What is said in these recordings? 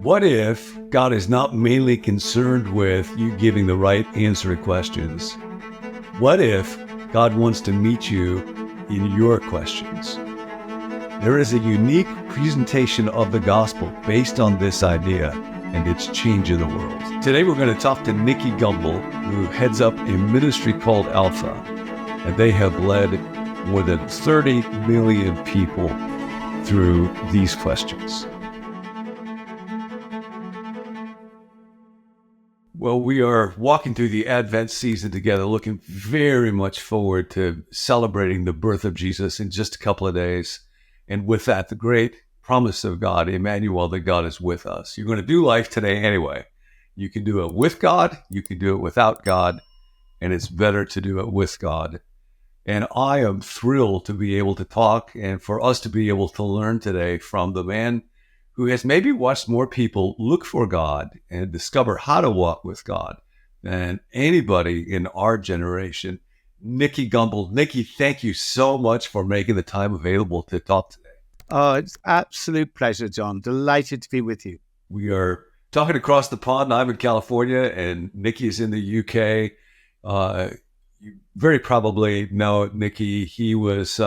What if God is not mainly concerned with you giving the right answer to questions? What if God wants to meet you in your questions? There is a unique presentation of the gospel based on this idea, and it's changing the world. Today we're going to talk to Nicky Gumbel, who heads up a ministry called Alpha, and they have led more than 30 million people through these questions. Well, we are walking through the Advent season together, looking very much forward to celebrating the birth of Jesus in just a couple of days. And with that, the great promise of God, Emmanuel, that God is with us. You're going to do life today anyway. You can do it with God, you can do it without God, and it's better to do it with God. And I am thrilled to be able to talk and for us to be able to learn today from the man who has maybe watched more people look for God and discover how to walk with God than anybody in our generation. Nicky Gumbel. Nicky, thank you so much for making the time available to talk today. Oh, it's absolute pleasure, John. Delighted to be with you. We are talking across the pond. I'm in California and Nicky is in the UK. You very probably know Nicky. He was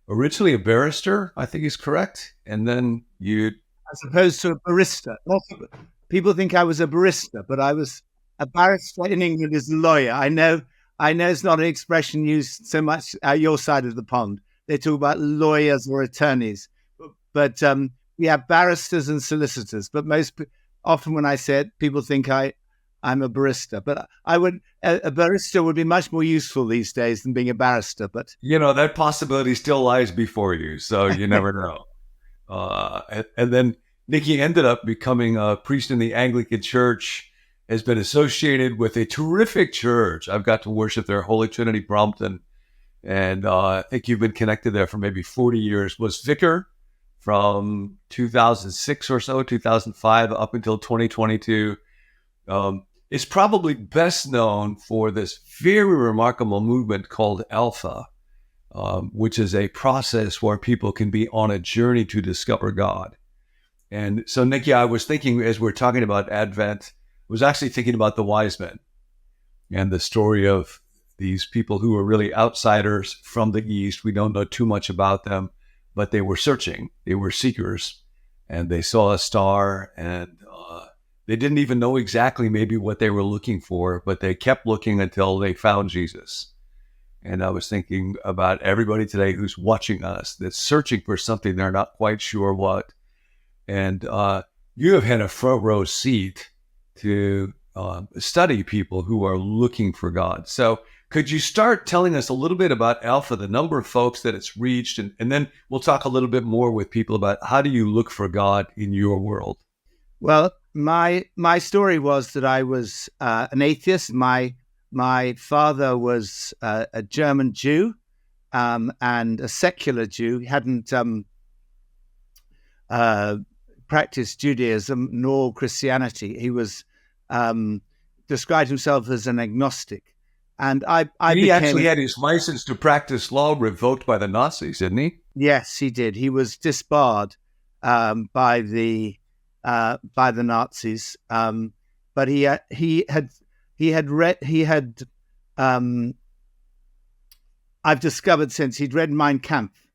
originally a barrister, I think he's correct. And then you... As opposed to a barista. People think I was a barista, but I was a barrister in England is a lawyer. I know it's not an expression used so much at your side of the pond. They talk about lawyers or attorneys, but we have barristers and solicitors. But often when I say it, people think I'm a barista. But a barista would be much more useful these days than being a barrister. But that possibility still lies before you, so you never know. And then Nicky ended up becoming a priest in the Anglican Church, has been associated with a terrific church. I've got to worship there, Holy Trinity Brompton, and I think you've been connected there for maybe 40 years. Was vicar from 2006 or so, 2005 up until 2022. Is probably best known for this very remarkable movement called Alpha, which is a process where people can be on a journey to discover God. And so, Nicky, I was thinking as we're talking about Advent, I was actually thinking about the wise men and the story of these people who were really outsiders from the East. We don't know too much about them, but they were searching. They were seekers, and they saw a star, and they didn't even know exactly maybe what they were looking for, but they kept looking until they found Jesus. And I was thinking about everybody today who's watching us that's searching for something they're not quite sure what. And you have had a front row seat to study people who are looking for God. So could you start telling us a little bit about Alpha, the number of folks that it's reached, and then we'll talk a little bit more with people about how do you look for God in your world? Well, my story was that I was an atheist. My father was a German Jew and a secular Jew. He hadn't practiced Judaism nor Christianity. He was described himself as an agnostic. And he actually had his license to practice law revoked by the Nazis, didn't he? Yes, he did. He was disbarred by the Nazis. But he had read, I've discovered since he'd read Mein Kampf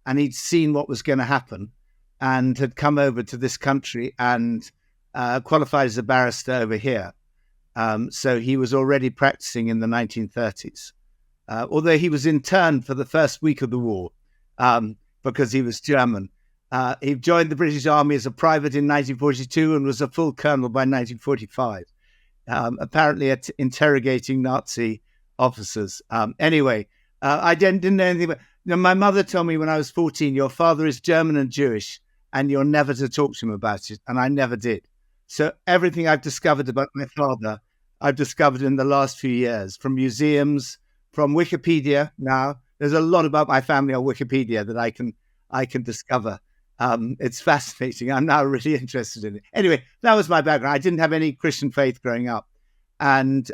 and he'd seen what was going to happen and had come over to this country and qualified as a barrister over here. So he was already practicing in the 1930s, although he was interned for the first week of the war because he was German. He joined the British Army as a private in 1942 and was a full colonel by 1945. Apparently interrogating Nazi officers. Anyway, I didn't know anything about... my mother told me when I was 14, your father is German and Jewish, and you're never to talk to him about it. And I never did. So everything I've discovered about my father, I've discovered in the last few years, from museums, from Wikipedia. Now, there's a lot about my family on Wikipedia that I can discover. It's fascinating. I'm now really interested in it. Anyway, that was my background. I didn't have any Christian faith growing up. And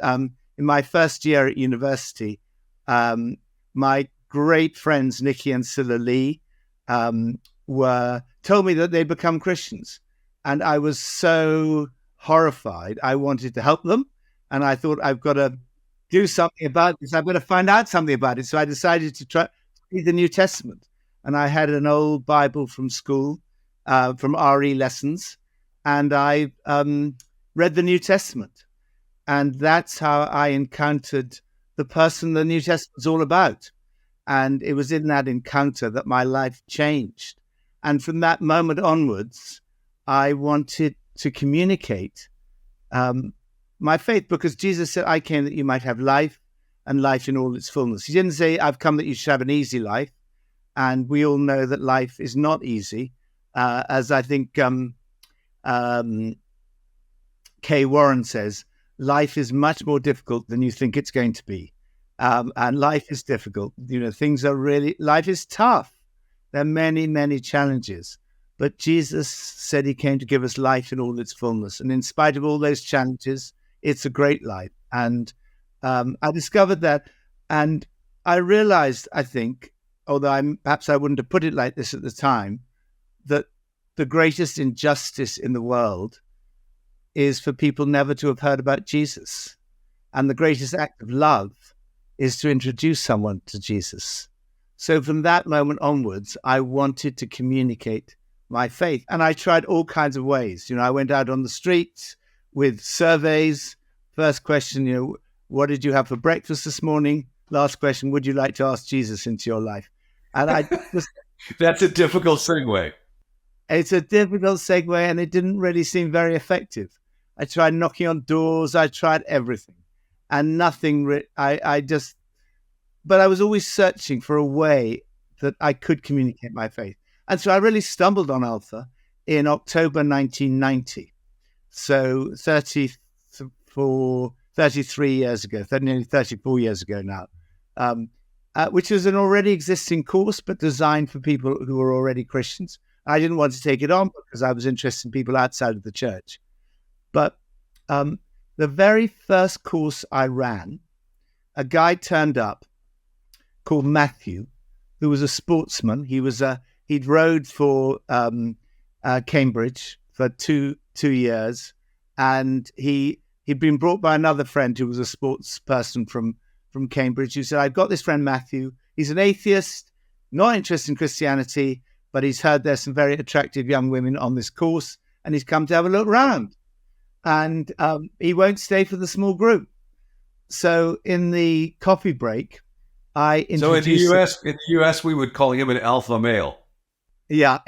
in my first year at university, my great friends, Nikki and Silla Lee, told me that they'd become Christians. And I was so horrified. I wanted to help them. And I thought, I've got to do something about this. I've got to find out something about it. So I decided to try read the New Testament. And I had an old Bible from school, from RE lessons. And I read the New Testament. And that's how I encountered the person the New Testament's all about. And it was in that encounter that my life changed. And from that moment onwards, I wanted to communicate my faith, because Jesus said, I came that you might have life and life in all its fullness. He didn't say, I've come that you should have an easy life. And we all know that life is not easy. As I think Kay Warren says, life is much more difficult than you think it's going to be. And life is difficult. Life is tough. There are many, many challenges. But Jesus said he came to give us life in all its fullness. And in spite of all those challenges, it's a great life. And I discovered that. And I realized, I think, although perhaps I wouldn't have put it like this at the time, that the greatest injustice in the world is for people never to have heard about Jesus. And the greatest act of love is to introduce someone to Jesus. So from that moment onwards, I wanted to communicate my faith. And I tried all kinds of ways. I went out on the streets with surveys. First question, what did you have for breakfast this morning? Last question, would you like to ask Jesus into your life? And I just... That's a difficult segue. It's a difficult segue, and it didn't really seem very effective. I tried knocking on doors. I tried everything, and nothing. But I was always searching for a way that I could communicate my faith. And so I really stumbled on Alpha in October 1990. So 33 years ago, nearly 34 years ago now, which was an already existing course, but designed for people who were already Christians. I didn't want to take it on because I was interested in people outside of the church. But the very first course I ran, a guy turned up called Matthew, who was a sportsman. He'd rowed for Cambridge for two years, and he'd been brought by another friend who was a sports person from Cambridge, who said, I've got this friend Matthew. He's an atheist, not interested in Christianity, but he's heard there's some very attractive young women on this course, and he's come to have a look around. And he won't stay for the small group. So in the coffee break, I introduced... So in the US, we would call him an alpha male. Yeah,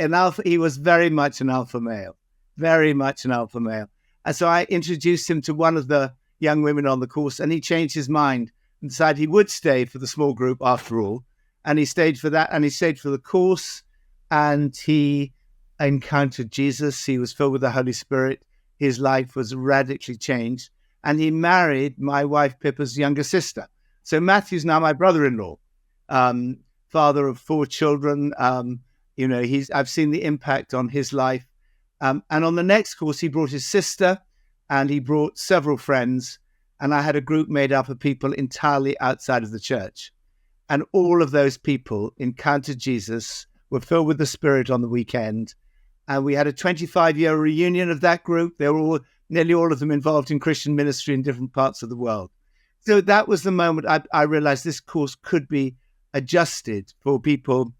he was very much an alpha male, very much an alpha male. And so I introduced him to one of the young women on the course, and he changed his mind and decided he would stay for the small group after all. And he stayed for that, and he stayed for the course, and he encountered Jesus. He was filled with the Holy Spirit. His life was radically changed, and he married my wife Pippa's younger sister. So Matthew's now my brother-in-law, father of 4 children. I've seen the impact on his life. And on the next course, he brought his sister, and he brought several friends, and I had a group made up of people entirely outside of the church. And all of those people encountered Jesus, were filled with the Spirit on the weekend. And we had a 25-year reunion of that group. They were nearly all of them involved in Christian ministry in different parts of the world. So that was the moment I realized this course could be adjusted for people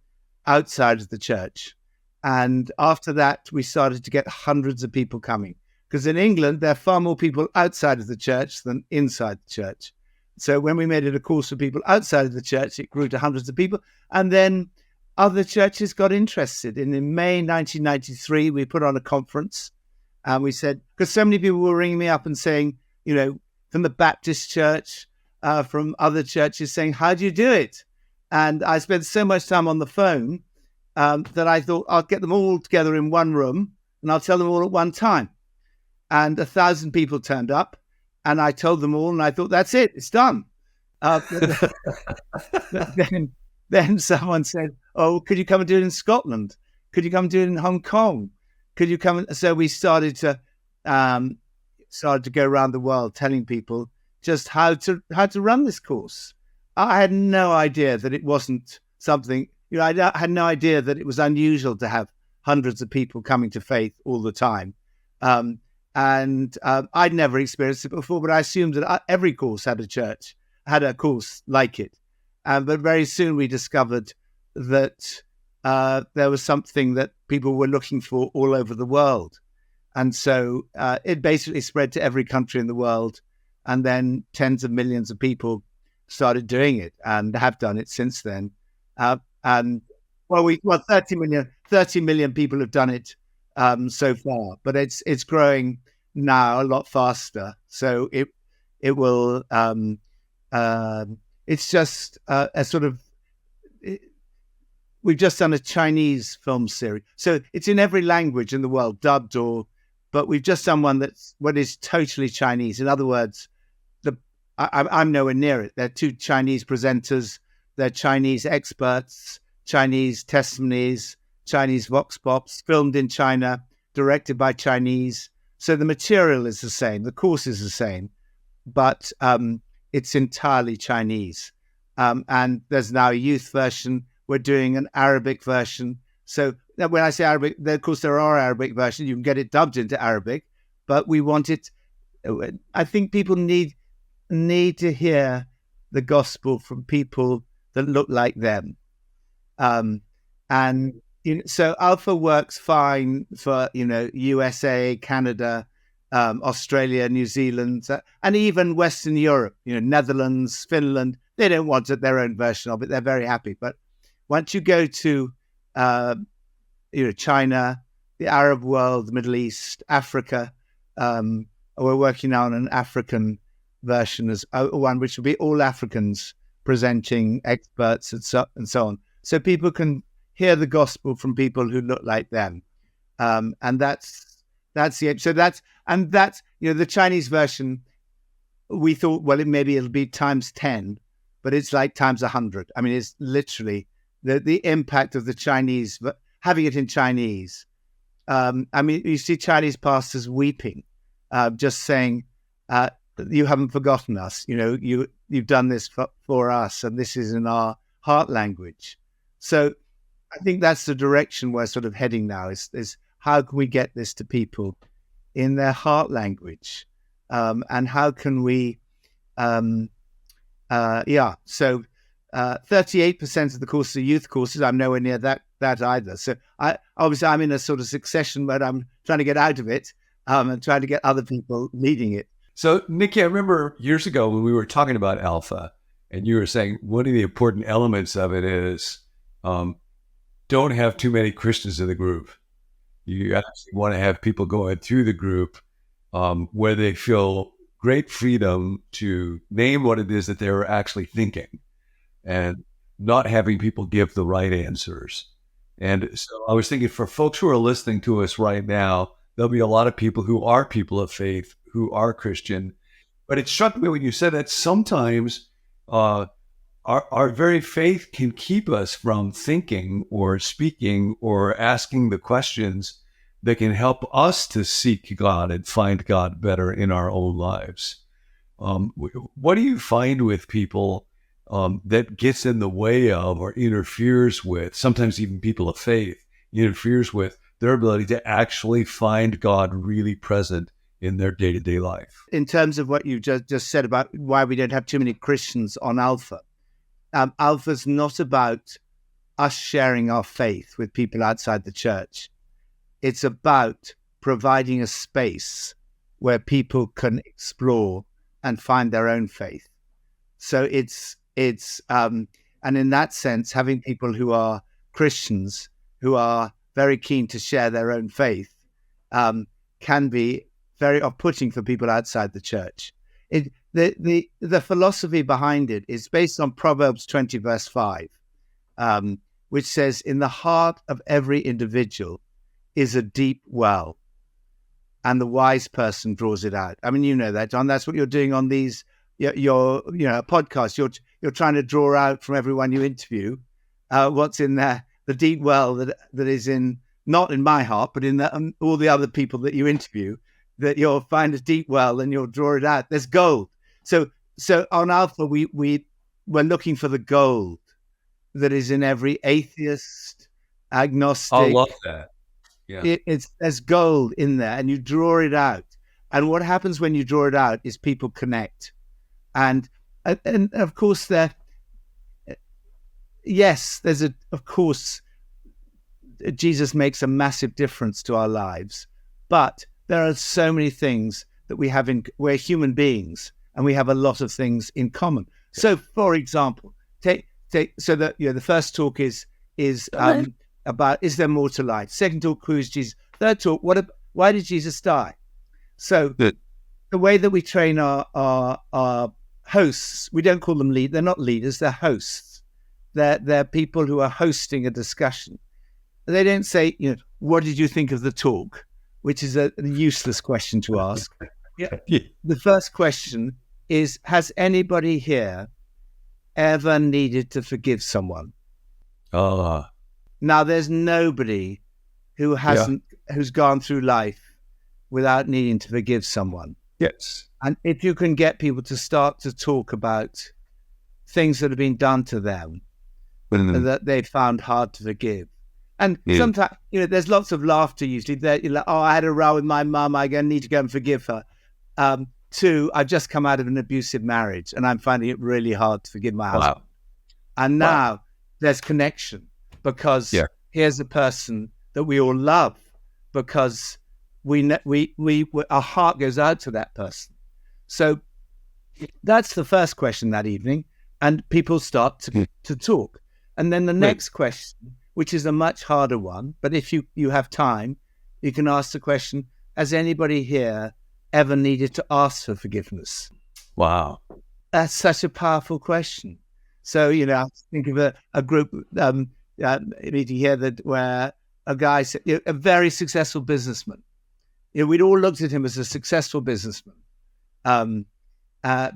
outside of the church. And after that, we started to get hundreds of people coming. Because in England, there are far more people outside of the church than inside the church. So when we made it a course for people outside of the church, it grew to hundreds of people. And then other churches got interested. And in May 1993, we put on a conference. And we said, because so many people were ringing me up and saying, from the Baptist church, from other churches saying, how do you do it? And I spent so much time on the phone that I thought I'll get them all together in one room and I'll tell them all at one time. And 1,000 people turned up, and I told them all, and I thought, that's it, it's done. Then someone said, oh, could you come and do it in Scotland? Could you come and do it in Hong Kong? Could you come? So we started to go around the world telling people just how to run this course. I had no idea that it wasn't something, I had no idea that it was unusual to have hundreds of people coming to faith all the time. I'd never experienced it before, but I assumed that every course had a course like it. But very soon we discovered that there was something that people were looking for all over the world. And so it basically spread to every country in the world. And then tens of millions of people started doing it and have done it since then. And 30 million people have done it so far, but it's growing now a lot faster. So it will. It's just a sort of. We've just done a Chinese film series, so it's in every language in the world, dubbed but we've just done one that's what is totally Chinese. In other words, I'm nowhere near it. They're two Chinese presenters, they're Chinese experts, Chinese testimonies, Chinese vox pops, filmed in China, directed by Chinese. So the material is the same, the course is the same, but it's entirely Chinese. And there's now a youth version. We're doing an Arabic version. So when I say Arabic, of course, there are Arabic versions. You can get it dubbed into Arabic, but we want it. I think people need to hear the gospel from people that look like them. And so Alpha works fine for USA, Canada, Australia, New Zealand, and even Western Europe. Netherlands, Finland. They don't want their own version of it. They're very happy. But once you go to China, the Arab world, the Middle East, Africa, we're working on an African version as one which will be all Africans presenting experts and so on, so people can hear the gospel from people who look like them, and that's the so that's the Chinese version. We thought, well, maybe it'll be times 10, but it's like times 100. I mean, it's literally the impact of the Chinese having it in Chinese. I mean, you see Chinese pastors weeping, just saying, you haven't forgotten us. You've done this for us, and this is in our heart language. So I think that's the direction we're sort of heading now, is how can we get this to people in their heart language? And how can we, so 38% of the courses are youth courses. I'm nowhere near that either. So I'm in a sort of succession, but I'm trying to get out of it, and trying to get other people leading it. So, Nikki, I remember years ago when we were talking about Alpha, and you were saying one of the important elements of it is don't have too many Christians in the group. You actually want to have people going through the group where they feel great freedom to name what it is that they were actually thinking, and not having people give the right answers. And so I was thinking, for folks who are listening to us right now, there'll be a lot of people who are people of faith, who are Christian. But it struck me when you said that sometimes our very faith can keep us from thinking or speaking or asking the questions that can help us to seek God and find God better in our own lives. What do you find with people that gets in the way of or interferes with, sometimes even people of faith, interferes with their ability to actually find God really present in their day-to-day life? In terms of what you just said about why we don't have too many Christians on Alpha, Alpha's not about us sharing our faith with people outside the church. It's about providing a space where people can explore and find their own faith. So it's and in that sense, having people who are Christians who are very keen to share their own faith can be very off-putting for people outside the church. The philosophy behind it is based on Proverbs 20, verse 5, which says, "In the heart of every individual is a deep well, and the wise person draws it out." I mean, you know that, John. That's what you're doing on these your podcast. You're trying to draw out from everyone you interview what's in there, the deep well that is in, not in my heart, but in all the other people that you interview. That you'll find a deep well and you'll draw it out. There's gold. So on Alpha, we're looking for the gold that is in every atheist, agnostic. I love that. Yeah. There's gold in there, and you draw it out. And what happens when you draw it out is people connect, and of course of course Jesus makes a massive difference to our lives, but there are so many things that we have we're human beings, and we have a lot of things in common. So, for example, so that the first talk is about, is there more to life? Second talk, who is Jesus? Third talk, why did Jesus die? So Good. the way that we train our hosts, we don't call them they're not leaders, they're hosts. They're people who are hosting a discussion. They don't say, what did you think of the talk? Which is a useless question to ask. Yeah. The first question is, has anybody here ever needed to forgive someone? Now, there's nobody who who's gone through life without needing to forgive someone. Yes. And if you can get people to start to talk about things that have been done to them that they found hard to forgive. And sometimes, there's lots of laughter usually. You're like, oh, I had a row with my mum, I need to go and forgive her. Two, I've just come out of an abusive marriage and I'm finding it really hard to forgive my husband. And now there's connection, because here's a person that we all love, because our heart goes out to that person. So that's the first question that evening, and people start to talk. And then the next question, which is a much harder one, but if you have time, you can ask the question, has anybody here ever needed to ask for forgiveness? Wow. That's such a powerful question. So, I think of a group meeting here where a guy said, a very successful businessman. We'd all looked at him as a successful businessman,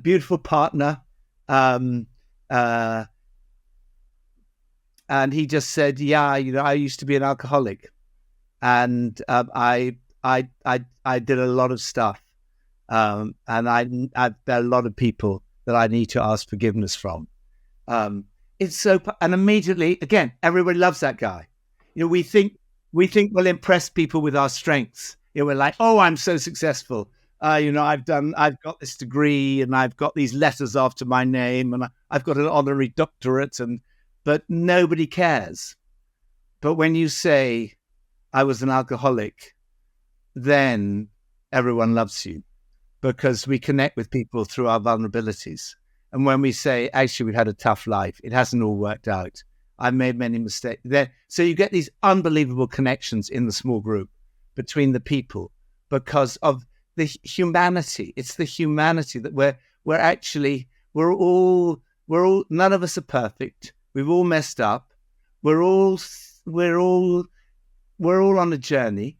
beautiful partner, and he just said, I used to be an alcoholic, and I did a lot of stuff, and there are a lot of people that I need to ask forgiveness from. And immediately, again, everybody loves that guy. We think we'll impress people with our strengths. We're like, oh, I'm so successful. I've got this degree, and I've got these letters after my name, and I've got an honorary doctorate, but nobody cares. But when you say, I was an alcoholic, then everyone loves you, because we connect with people through our vulnerabilities. And when we say, actually, we've had a tough life, it hasn't all worked out, I've made many mistakes. So you get these unbelievable connections in the small group between the people, because of the humanity. It's the humanity that we're all, none of us are perfect. We've all messed up. We're all on a journey.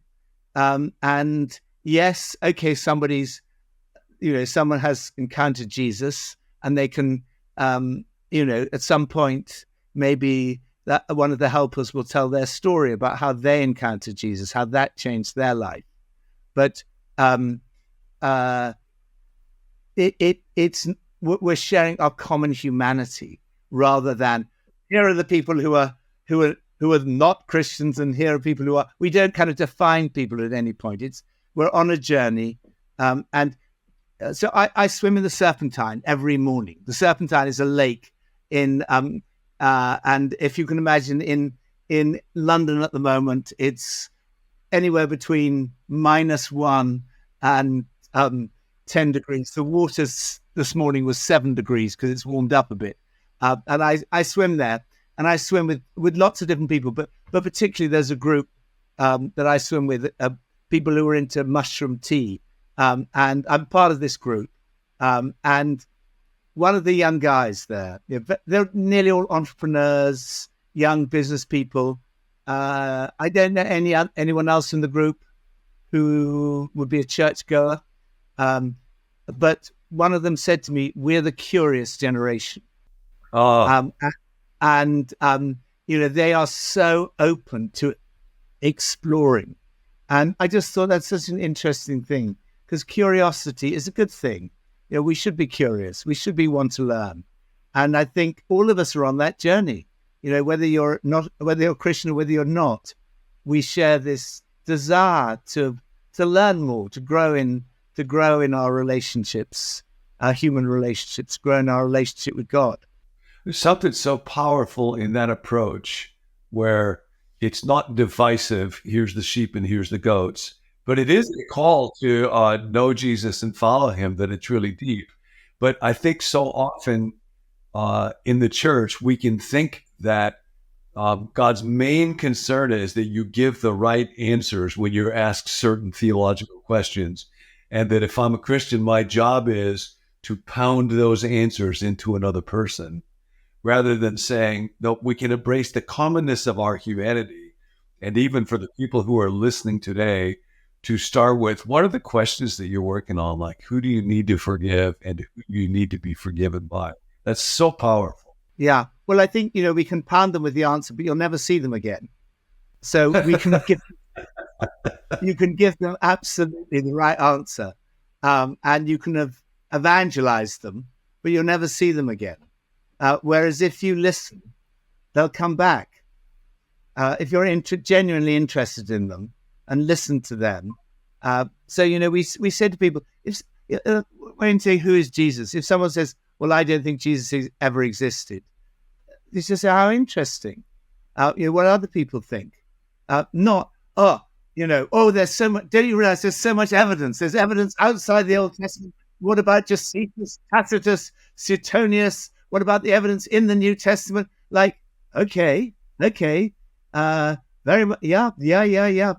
And yes, okay, someone has encountered Jesus, and they can, at some point, maybe that one of the helpers will tell their story about how they encountered Jesus, how that changed their life. But we're sharing our common humanity, rather than here are the people who are not Christians, and here are people who are. We don't kind of define people at any point. We're on a journey, and so I swim in the Serpentine every morning. The Serpentine is a lake in and if you can imagine, in London at the moment, it's anywhere between -1 and 10 degrees. The water this morning was 7 degrees because it's warmed up a bit. And I swim there, and I swim with lots of different people, but particularly there's a group that I swim with, people who are into mushroom tea. And I'm part of this group. And one of the young guys there, they're nearly all entrepreneurs, young business people. I don't know anyone else in the group who would be a churchgoer. But one of them said to me, we're the curious generation. And they are so open to exploring. And I just thought that's such an interesting thing, because curiosity is a good thing. We should be curious. We should want to learn. And I think all of us are on that journey. Whether you're Christian or whether you're not, we share this desire to learn more, to grow in our relationships, our human relationships, grow in our relationship with God. There's something so powerful in that approach where it's not divisive, here's the sheep and here's the goats, but it is a call to know Jesus and follow him, that it's really deep. But I think so often in the church, we can think that God's main concern is that you give the right answers when you're asked certain theological questions. And that if I'm a Christian, my job is to pound those answers into another person, rather than saying, no, we can embrace the commonness of our humanity. And even for the people who are listening today, to start with, what are the questions that you're working on? Like, who do you need to forgive and who do you need to be forgiven by? That's so powerful. Yeah. Well, I think, we can pound them with the answer, but you'll never see them again. So we can you can give them absolutely the right answer. And you can have evangelized them, but you'll never see them again. Whereas if you listen, they'll come back. If you're genuinely interested in them and listen to them. So, we said to people, when you say, who is Jesus? If someone says, well, I don't think Jesus ever existed, you just say, how interesting. What other people think. There's so much, don't you realize there's so much evidence? There's evidence outside the Old Testament. What about Josephus, Tacitus, Suetonius? What about the evidence in the New Testament? Like, okay. Very much, yeah. You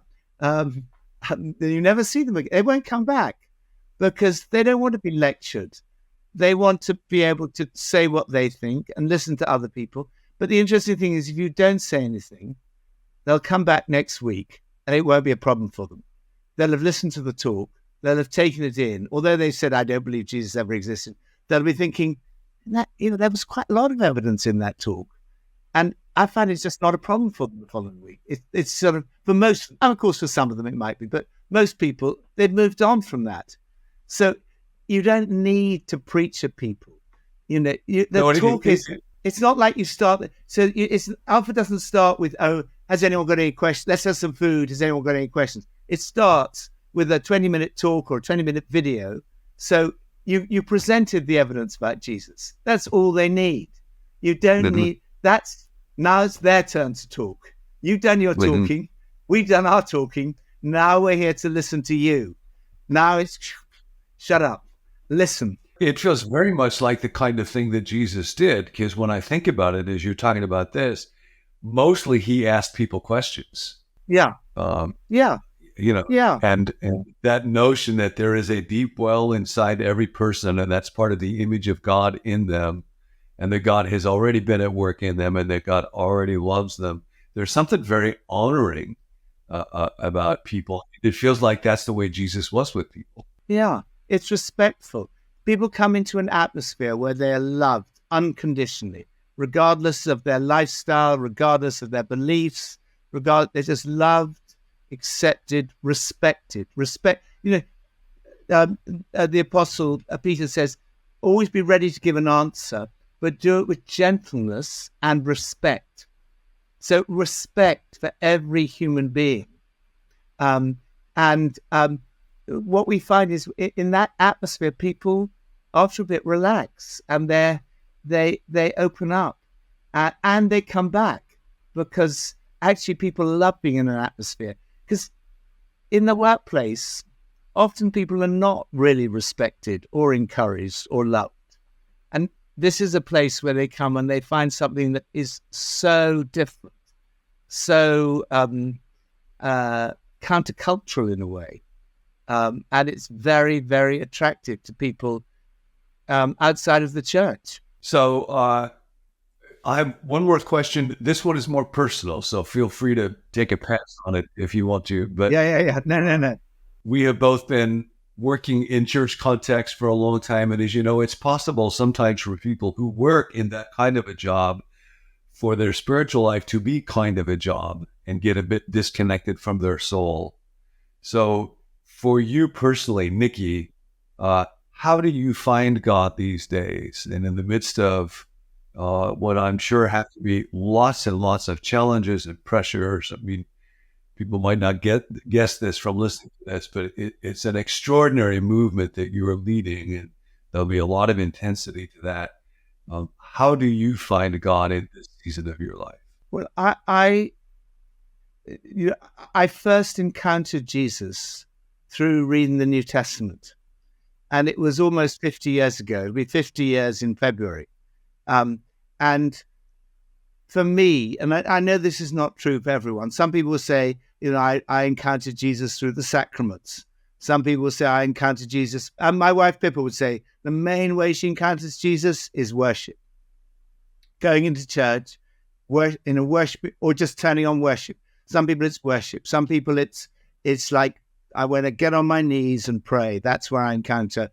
never see them again. They won't come back because they don't want to be lectured. They want to be able to say what they think and listen to other people. But the interesting thing is, if you don't say anything, they'll come back next week and it won't be a problem for them. They'll have listened to the talk. They'll have taken it in. Although they said, I don't believe Jesus ever existed, they'll be thinking, there was quite a lot of evidence in that talk. And I find it's just not a problem for them the following week. It's sort of, for most, and of course for some of them it might be, but most people, they've moved on from that. So you don't need to preach at people. It's not like you start, Alpha doesn't start with, has anyone got any questions? Let's have some food. Has anyone got any questions? It starts with a 20-minute talk or a 20-minute video. So you presented the evidence about Jesus. That's all they need. You don't need, now it's their turn to talk. You've done your talking. We've done our talking. Now we're here to listen to you. Now it's shut up. Listen. It feels very much like the kind of thing that Jesus did, because when I think about it, as you're talking about this, mostly he asked people questions. Yeah. And that notion that there is a deep well inside every person, and that's part of the image of God in them, and that God has already been at work in them, and that God already loves them. There's something very honoring about people. It feels like that's the way Jesus was with people. Yeah, it's respectful. People come into an atmosphere where they are loved unconditionally, regardless of their lifestyle, regardless of their beliefs, they're just loved, accepted, respected. The Apostle Peter says, always be ready to give an answer, but do it with gentleness and respect. So respect for every human being. What we find is in that atmosphere, people after a bit relax and they open up and they come back, because actually people love being in an atmosphere. Because in the workplace, often people are not really respected or encouraged or loved. And this is a place where they come and they find something that is so different, so countercultural in a way. And it's very, very attractive to people outside of the church. So I have one more question. This one is more personal, so feel free to take a pass on it if you want to. But yeah. No. We have both been working in church context for a long time. And as you know, it's possible sometimes for people who work in that kind of a job for their spiritual life to be kind of a job and get a bit disconnected from their soul. So for you personally, Nikki, how do you find God these days? And in the midst of what I'm sure have to be lots and lots of challenges and pressures. I mean, People might not guess this from listening to this, but it's an extraordinary movement that you are leading, and there'll be a lot of intensity to that. How do you find God in this season of your life? Well, I first encountered Jesus through reading the New Testament, and it was almost 50 years ago. It'll be 50 years in February. And for me, and I know this is not true for everyone, some people will say, I encountered Jesus through the sacraments. Some people will say, I encountered Jesus. And my wife, Pippa, would say, the main way she encounters Jesus is worship. Going into church, in a worship, or just turning on worship. Some people it's worship. Some people it's like, I want to get on my knees and pray. That's where I encounter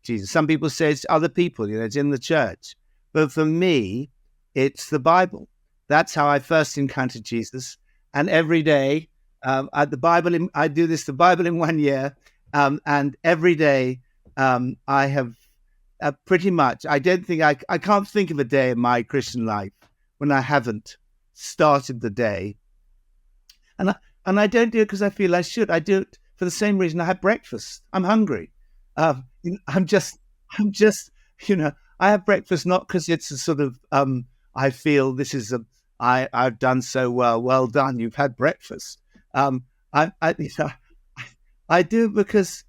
Jesus. Some people say it's other people, it's in the church. But for me, it's the Bible. That's how I first encountered Jesus. And every day, I do the Bible in 1 year. And every day, I have pretty much, I can't think of a day in my Christian life when I haven't started the day. And I don't do it because I feel I should. I do it for the same reason I have breakfast. I'm hungry. I have breakfast not because it's a sort of, I feel this is I've done so well. Well done. You've had breakfast. I do it because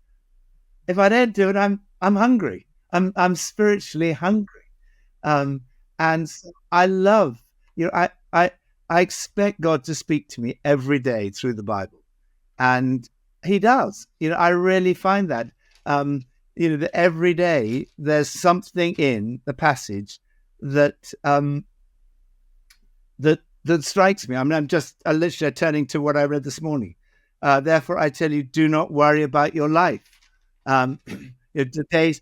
if I don't do it, I'm hungry. I'm spiritually hungry. And so I love, I expect God to speak to me every day through the Bible, and He does. I really find that. That every day there's something in the passage that that strikes me. I mean, I'm literally turning to what I read this morning. Therefore, I tell you, do not worry about your life. Today's,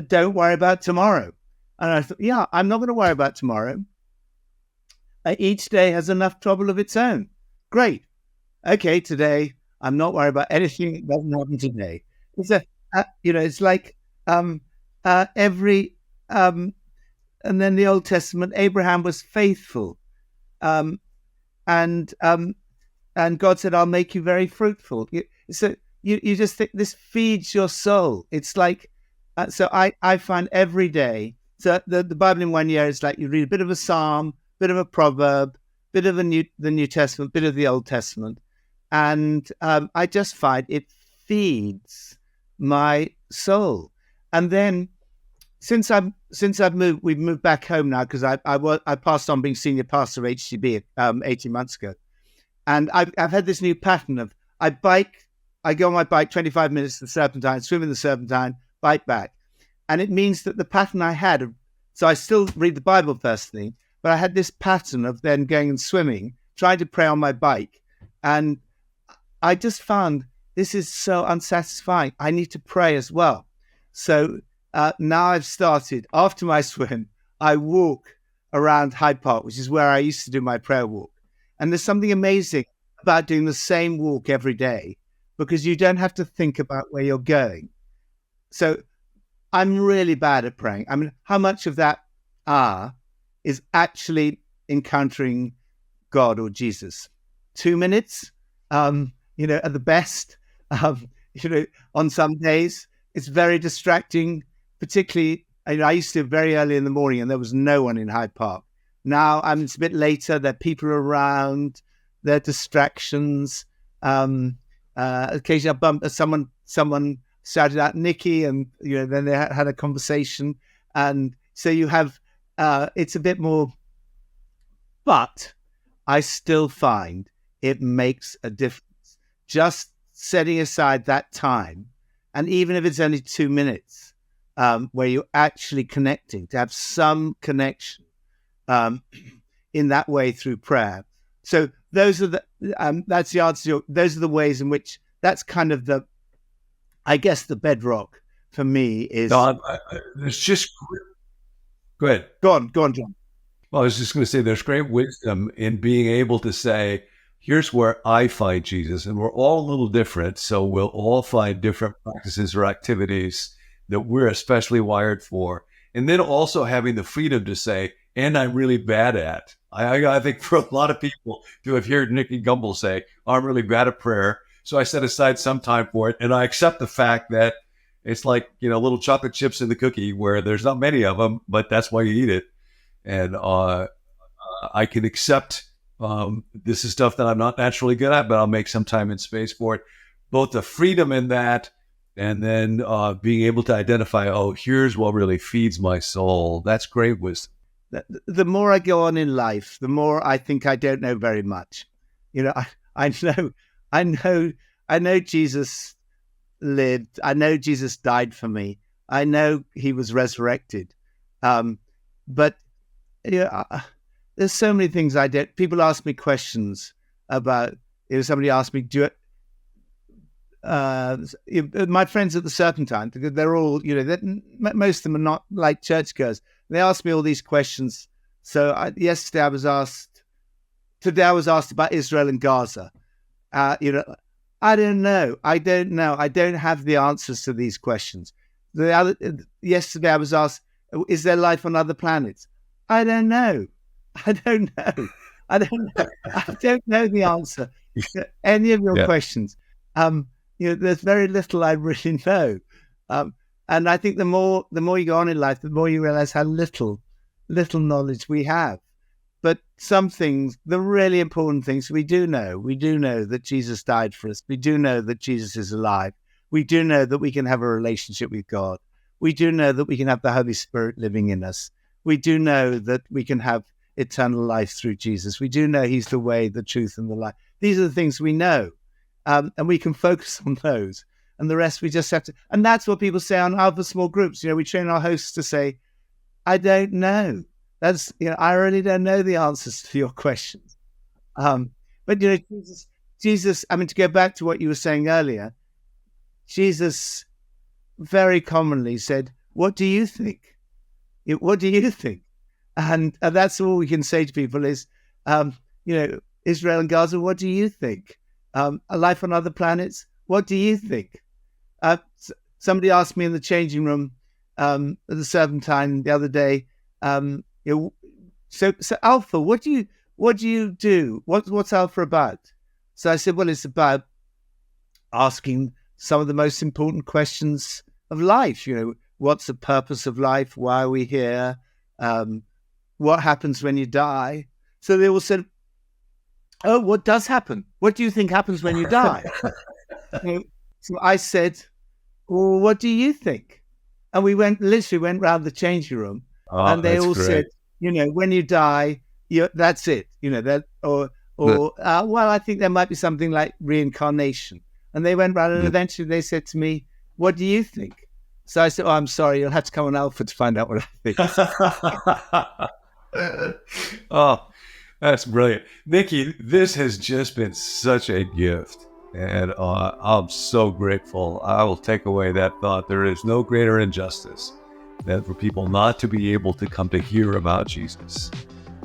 don't worry about tomorrow. And I thought, I'm not going to worry about tomorrow. Each day has enough trouble of its own. Great. Okay, today I'm not worried about anything that doesn't happen today. It's like every and then the Old Testament, Abraham was faithful, and God said, "I'll make you very fruitful." So you just think this feeds your soul. It's like so I find every day. So the Bible in 1 year is like you read a bit of a psalm, bit of a proverb, bit of the New Testament, bit of the Old Testament, and I just find it feeds my soul. And then since I've moved, we've moved back home now because I passed on being senior pastor of HCB 18 months ago, and I've had this new pattern of I go on my bike 25 minutes to the Serpentine, swim in the Serpentine, bike back, and it means that the pattern I had, so I still read the Bible first thing, but I had this pattern of then going and swimming, trying to pray on my bike, and I just found this is so unsatisfying. I need to pray as well. So now I've started, after my swim, I walk around Hyde Park, which is where I used to do my prayer walk. And there's something amazing about doing the same walk every day because you don't have to think about where you're going. So I'm really bad at praying. I mean, how much of that is actually encountering God or Jesus? 2 minutes, at the best. On some days, it's very distracting, particularly, I used to very early in the morning and there was no one in Hyde Park. Now it's a bit later, there are people around, there are distractions. Occasionally I bump someone shouted out Nikki and, then they had a conversation. And so you have, it's a bit more, but I still find it makes a difference. Just setting aside that time, and even if it's only 2 minutes, where you're actually connecting, to have some connection in that way through prayer. So those are that's the answer. Those are the ways in which that's kind of the bedrock for me is. No, it's just go ahead. Go on, John. Well, I was just going to say there's great wisdom in being able to say, here's where I find Jesus, and we're all a little different, so we'll all find different practices or activities that we're especially wired for. And then also having the freedom to say, and I'm really bad at. I think for a lot of people to have heard Nicky Gumbel say, "Oh, I'm really bad at prayer," so I set aside some time for it, and I accept the fact that it's like, little chocolate chips in the cookie where there's not many of them, but that's why you eat it. And I can accept this is stuff that I'm not naturally good at, but I'll make some time and space for it. Both the freedom in that, and then being able to identify, oh, here's what really feeds my soul. That's great wisdom. The more I go on in life, the more I think I don't know very much. I know Jesus lived. I know Jesus died for me. I know he was resurrected. But there's so many things I don't. People ask me questions about. Somebody asked me, my friends at the Serpentine, because they're all, most of them are not like churchgoers. They ask me all these questions. So yesterday I was asked. Today I was asked about Israel and Gaza. I don't know. I don't have the answers to these questions. Yesterday I was asked, is there life on other planets? I don't know. I don't know. I don't know the answer to any of your questions. There's very little I really know. And I think the more you go on in life, the more you realize how little knowledge we have. But some things, the really important things, we do know. We do know that Jesus died for us. We do know that Jesus is alive. We do know that we can have a relationship with God. We do know that we can have the Holy Spirit living in us. We do know that we can have eternal life through Jesus. We do know he's the way, the truth, and the life. These are the things we know. And we can focus on those. And the rest we just have to. And that's what people say on other small groups. We train our hosts to say, I don't know. That's, I really don't know the answers to your questions. But, Jesus, to go back to what you were saying earlier, Jesus very commonly said, what do you think? What do you think? And that's all we can say to people is, Israel and Gaza, what do you think? A life on other planets, what do you think? Somebody asked me in the changing room at the Serpentine the other day, so Alpha, what do you do? What's Alpha about? So I said, well, it's about asking some of the most important questions of life. What's the purpose of life? Why are we here? What happens when you die? So they all said, oh, what does happen? What do you think happens when you die? So I said, well, what do you think? And we literally went round the changing room, and they all said, when you die, that's it. Well, I think there might be something like reincarnation. And they went round, and eventually they said to me, what do you think? So I said, oh, I'm sorry, you'll have to come on Alpha to find out what I think. Oh, that's brilliant. Nikki, this has just been such a gift. And I'm so grateful. I will take away that thought. There is no greater injustice than for people not to be able to come to hear about Jesus.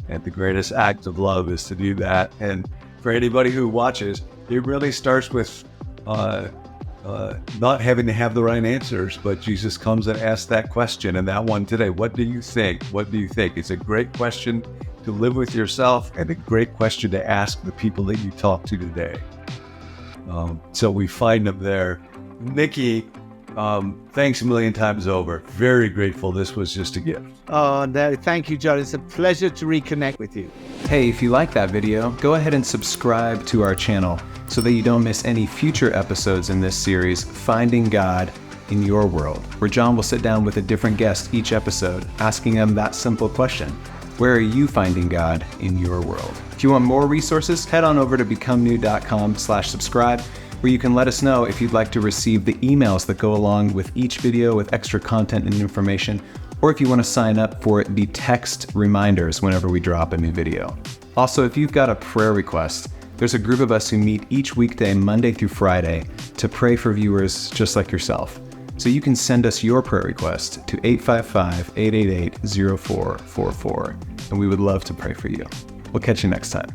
And the greatest act of love is to do that. And for anybody who watches, it really starts with not having to have the right answers, but Jesus comes and asks that question. And that one today, what do you think? What do you think? It's a great question to live with yourself and a great question to ask the people that you talk to today. So we find them there. Nikki, thanks a million times over. Very grateful. This was just a gift. Oh, no, thank you, John. It's a pleasure to reconnect with you. Hey, if you like that video, go ahead and subscribe to our channel so that you don't miss any future episodes in this series, Finding God in Your World, where John will sit down with a different guest each episode, asking them that simple question: where are you finding God in your world? If you want more resources, head on over to becomenew.com/subscribe, where you can let us know if you'd like to receive the emails that go along with each video with extra content and information, or if you want to sign up for the text reminders whenever we drop a new video. Also, if you've got a prayer request, there's a group of us who meet each weekday, Monday through Friday, to pray for viewers just like yourself. So you can send us your prayer request to 855-888-0444, and we would love to pray for you. We'll catch you next time.